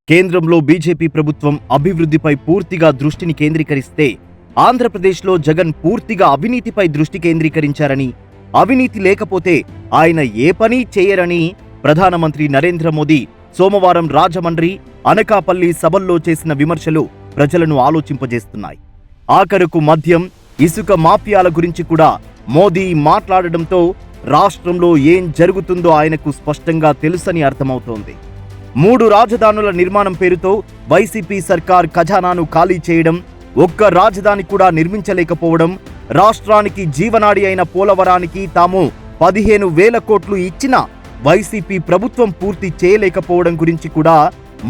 కేంద్రంలో బీజేపీ ప్రభుత్వం అభివృద్ధిపై పూర్తిగా దృష్టిని కేంద్రీకరిస్తే ఆంధ్రప్రదేశ్లో జగన్ పూర్తిగా అవినీతిపై దృష్టి కేంద్రీకరించారని, అవినీతి లేకపోతే ఆయన ఏ పని చేయరని ప్రధానమంత్రి నరేంద్ర మోదీ సోమవారం రాజమండ్రి, అనకాపల్లి సభల్లో చేసిన విమర్శలు ప్రజలను ఆలోచింపజేస్తున్నాయి. ఆఖరుకు మద్యం, ఇసుక మాఫియాల గురించి కూడా మోదీ మాట్లాడడంతో రాష్ట్రంలో ఏం జరుగుతుందో ఆయనకు స్పష్టంగా తెలుసని అర్థమవుతోంది. 3 రాజధానుల నిర్మాణం పేరుతో వైసీపీ సర్కార్ ఖజానాను ఖాళీ చేయడం, ఒక్క రాజధాని కూడా నిర్మించలేకపోవడం, రాష్ట్రానికి జీవనాడి అయిన పోలవరానికి తాము 15,000 కోట్లు ఇచ్చినా వైసీపీ ప్రభుత్వం పూర్తి చేయలేకపోవడం గురించి కూడా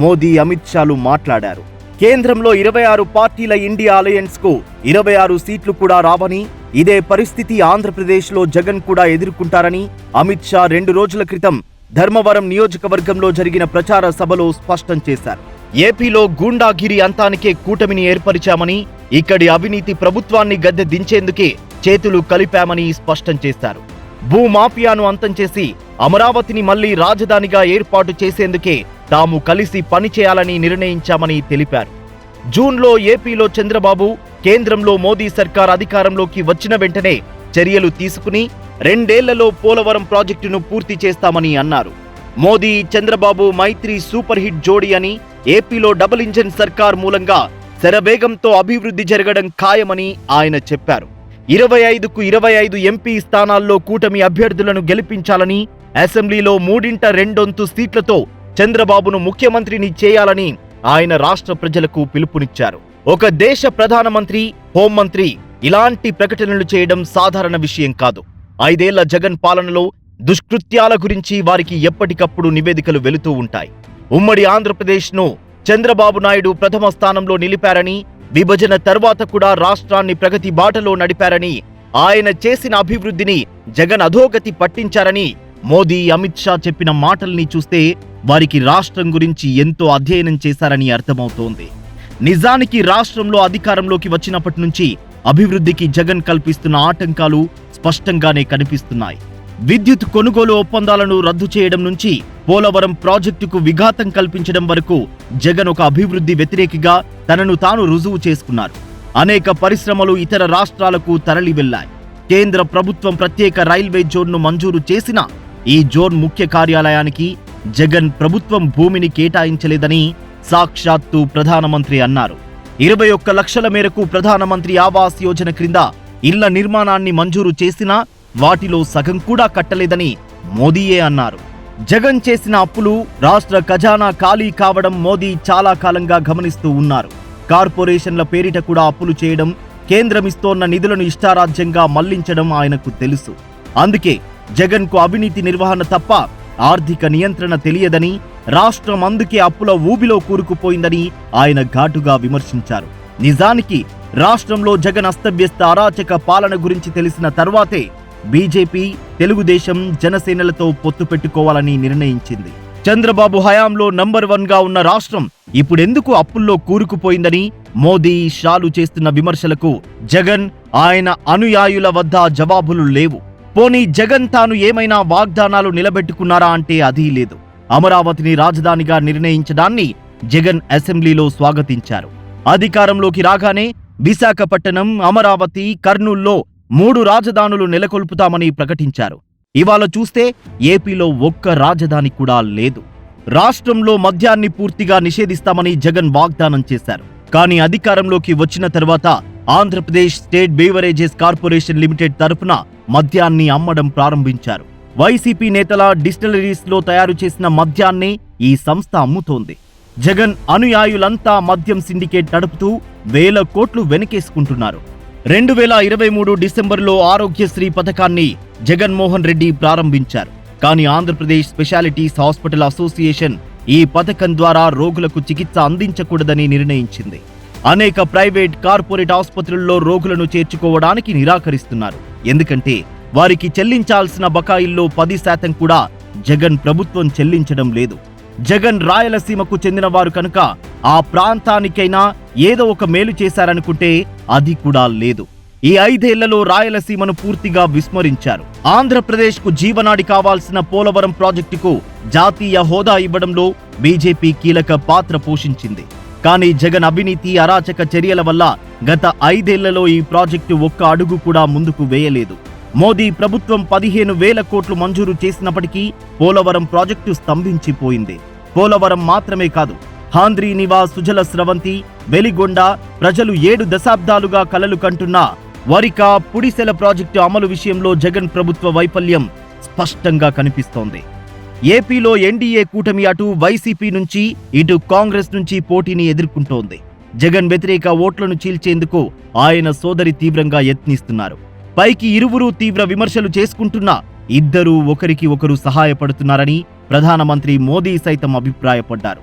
మోదీ, అమిత్ షాలు మాట్లాడారు. కేంద్రంలో 26 పార్టీల ఇండియా అలయన్స్ కు 26 సీట్లు కూడా రావని, ఇదే పరిస్థితి ఆంధ్రప్రదేశ్లో జగన్ కూడా ఎదుర్కొంటారని అమిత్ షా 2 రోజుల క్రితం ధర్మవరం నియోజకవర్గంలో జరిగిన ప్రచార సభలో స్పష్టం చేశారు. ఏపీలో గూండాగిరి అంతానికే కూటమిని ఏర్పరిచామని, ఇక్కడి అవినీతి ప్రభుత్వాన్ని గద్దె దించేందుకే చేతులు కలిపామని స్పష్టం చేశారు. భూమాఫియాను అంతం చేసి అమరావతిని మళ్లీ రాజధానిగా ఏర్పాటు చేసేందుకే తాము కలిసి పనిచేయాలని నిర్ణయించామని తెలిపారు. జూన్లో ఏపీలో చంద్రబాబు, కేంద్రంలో మోదీ సర్కార్ అధికారంలోకి వచ్చిన వెంటనే చర్యలు తీసుకుని 2 ఏళ్లలో పోలవరం ప్రాజెక్టును పూర్తి చేస్తామని అన్నారు. మోదీ, చంద్రబాబు మైత్రి సూపర్ హిట్ జోడీ అని, ఏపీలో డబుల్ ఇంజన్ సర్కార్ మూలంగా శరవేగంతో అభివృద్ధి జరగడం ఖాయమని ఆయన చెప్పారు. 25కు 25 ఎంపీ స్థానాల్లో కూటమి అభ్యర్థులను గెలిపించాలని, అసెంబ్లీలో 3/2 సీట్లతో చంద్రబాబును ముఖ్యమంత్రిని చేయాలని ఆయన రాష్ట్ర ప్రజలకు పిలుపునిచ్చారు. ఒక దేశ ప్రధానమంత్రి, హోంమంత్రి ఇలాంటి ప్రకటనలు చేయడం సాధారణ విషయం కాదు. 5 ఏళ్ల జగన్ పాలనలో దుష్కృత్యాల గురించి వారికి ఎప్పటికప్పుడు నివేదికలు వెళుతూ ఉంటాయి. ఉమ్మడి ఆంధ్రప్రదేశ్ను చంద్రబాబు నాయుడు ప్రథమ స్థానంలో నిలిపారని, విభజన తర్వాత కూడా రాష్ట్రాన్ని ప్రగతి బాటలో నడిపారని, ఆయన చేసిన అభివృద్ధిని జగన్ అధోగతి పట్టించారని మోదీ, అమిత్ షా చెప్పిన మాటల్ని చూస్తే వారికి రాష్ట్రం గురించి ఎంతో అధ్యయనం చేశారని అర్థమవుతోంది. నిజానికి రాష్ట్రంలో అధికారంలోకి వచ్చినప్పటి నుంచి అభివృద్ధికి జగన్ కల్పిస్తున్న ఆటంకాలు స్పష్టంగానే కనిపిస్తున్నాయి. విద్యుత్ కొనుగోలు ఒప్పందాలను రద్దు చేయడం నుంచి పోలవరం ప్రాజెక్టుకు విఘాతం కల్పించడం వరకు జగన్ ఒక అభివృద్ధి వ్యతిరేకిగా తనను తాను రుజువు చేసుకున్నారు. అనేక పరిశ్రమలు ఇతర రాష్ట్రాలకు తరలి వెళ్లాయి. కేంద్ర ప్రభుత్వం ప్రత్యేక రైల్వే జోన్ను మంజూరు చేసిన ఈ జోన్ ముఖ్య కార్యాలయానికి జగన్ ప్రభుత్వం భూమిని కేటాయించలేదని సాక్షాత్తు ప్రధానమంత్రి అన్నారు. 21 లక్షల మేరకు ప్రధానమంత్రి ఆవాస్ యోజన క్రింద ఇళ్ల నిర్మాణాన్ని మంజూరు చేసినా వాటిలో సగం కూడా కట్టలేదని మోదీయే అన్నారు. జగన్ చేసిన అప్పులు, రాష్ట్ర ఖజానా ఖాళీ కావడం మోదీ చాలా కాలంగా గమనిస్తూ ఉన్నారు. కార్పొరేషన్ల పేరిట కూడా అప్పులు చేయడం, కేంద్రమిస్తోన్న నిధులను ఇష్టారాజ్యంగా మళ్లించడం ఆయనకు తెలుసు. అందుకే జగన్కు అవినీతి నిర్వహణ తప్ప ఆర్థిక నియంత్రణ తెలియదని, రాష్ట్రం అందుకే అప్పుల ఊబిలో కూరుకుపోయిందని ఆయన ఘాటుగా విమర్శించారు. నిజానికి రాష్ట్రంలో జగన్ అస్తవ్యస్త అరాచక పాలన గురించి తెలిసిన తర్వాతే బీజేపీ, తెలుగుదేశం, జనసేనలతో పొత్తు పెట్టుకోవాలని నిర్ణయించింది. చంద్రబాబు హయాంలో నంబర్ 1గా ఉన్న రాష్ట్రం ఇప్పుడెందుకు అప్పుల్లో కూరుకుపోయిందని మోదీ, షాలు చేస్తున్న విమర్శలకు జగన్, ఆయన అనుయాయుల వద్ద జవాబులు లేవు. పోనీ జగన్ తాను ఏమైనా వాగ్దానాలు నిలబెట్టుకున్నారా అంటే అదీ లేదు. అమరావతిని రాజధానిగా నిర్ణయించడాన్ని జగన్ అసెంబ్లీలో స్వాగతించారు. అధికారంలోకి రాగానే విశాఖపట్నం, అమరావతి, కర్నూల్లో 3 రాజధానులు నెలకొల్పుతామని ప్రకటించారు. ఇవాళ చూస్తే ఏపీలో ఒక్క రాజధాని కూడా లేదు. రాష్ట్రంలో మద్యాన్ని పూర్తిగా నిషేధిస్తామని జగన్ వాగ్దానం చేశారు. కానీ అధికారంలోకి వచ్చిన తర్వాత Andhra Pradesh state beverages corporation limited తరఫున మద్యాన్ని అమ్మడం ప్రారంభించారు. వైసీపీ నేతల డిస్టిలరీస్ లో తయారు చేసిన మద్యాన్ని ఈ సంస్థ అమ్ముతోంది. జగన్ అనుయాయులంతా మద్యం సిండికేట్ నడుపుతూ 1,000 కోట్లు వెనకేసుకుంటున్నారు. 2023 డిసెంబర్లో ఆరోగ్యశ్రీ పథకాన్ని జగన్మోహన్ రెడ్డి ప్రారంభించారు. కానీ ఆంధ్రప్రదేశ్ స్పెషాలిటీస్ హాస్పిటల్ అసోసియేషన్ ఈ పథకం ద్వారా రోగులకు చికిత్స అందించకూడదని నిర్ణయించింది. అనేక ప్రైవేట్, కార్పొరేట్ ఆసుపత్రుల్లో రోగులను చేర్చుకోవడానికి నిరాకరిస్తున్నారు. ఎందుకంటే వారికి చెల్లించాల్సిన బకాయిల్లో 10% కూడా జగన్ ప్రభుత్వం చెల్లించడం లేదు. జగన్ రాయలసీమకు చెందినవారు కనుక ఆ ప్రాంతానికైనా ఏదో ఒక మేలు చేశారనుకుంటే అది కూడా లేదు. ఈ 5 ఏళ్లలో రాయలసీమను పూర్తిగా విస్మరించారు. ఆంధ్రప్రదేశ్కు జీవనాడి కావాల్సిన పోలవరం ప్రాజెక్టుకు జాతీయ హోదా ఇవ్వడంలో బీజేపీ కీలక పాత్ర పోషించింది. కానీ జగన్ అవినీతి అరాచక చర్యల వల్ల గత 5 ఏళ్లలో ఈ ప్రాజెక్టు ఒక్క అడుగు కూడా ముందుకు వేయలేదు. మోదీ ప్రభుత్వం 15,000 కోట్లు మంజూరు చేసినప్పటికీ పోలవరం ప్రాజెక్టు స్తంభించిపోయింది. పోలవరం మాత్రమే కాదు, హాంద్రీ నివాస్, సుజల స్రవంతి, వెలిగొండ, ప్రజలు 7 దశాబ్దాలుగా కలలు కంటున్న వరిక, పుడిసెల ప్రాజెక్టు అమలు విషయంలో జగన్ ప్రభుత్వ వైఫల్యం స్పష్టంగా కనిపిస్తోంది. ఏపీలో ఎన్డీఏ కూటమి అటు వైసీపీ నుంచి ఇటు కాంగ్రెస్ నుంచి పోటీని ఎదుర్కొంటోంది. జగన్ వ్యతిరేక ఓట్లను చీల్చేందుకు ఆయన సోదరి తీవ్రంగా యత్నిస్తున్నారు. పైకి ఇరువురు తీవ్ర విమర్శలు చేసుకుంటున్నా ఇద్దరూ ఒకరికి ఒకరు సహాయపడుతున్నారని ప్రధానమంత్రి మోదీ సైతం అభిప్రాయపడ్డారు.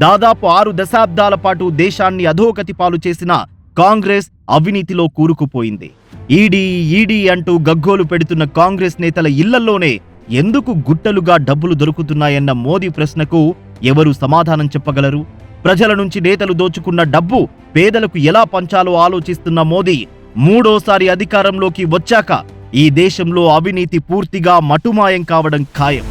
దాదాపు 6 దశాబ్దాల పాటు దేశాన్ని అధోగతి పాలు చేసిన కాంగ్రెస్ అవినీతిలో కూరుకుపోయింది. ఈడీ అంటూ గగ్గోలు పెడుతున్న కాంగ్రెస్ నేతల ఇళ్లల్లోనే ఎందుకు గుట్టలుగా డబ్బులు దొరుకుతున్నాయన్న మోదీ ప్రశ్నకు ఎవరు సమాధానం చెప్పగలరు? ప్రజల నుంచి నేతలు దోచుకున్న డబ్బు పేదలకు ఎలా పంచాలో ఆలోచిస్తున్న మోదీ మూడోసారి అధికారంలోకి వచ్చాక ఈ దేశంలో అవినీతి పూర్తిగా మటుమాయం కావడం ఖాయం.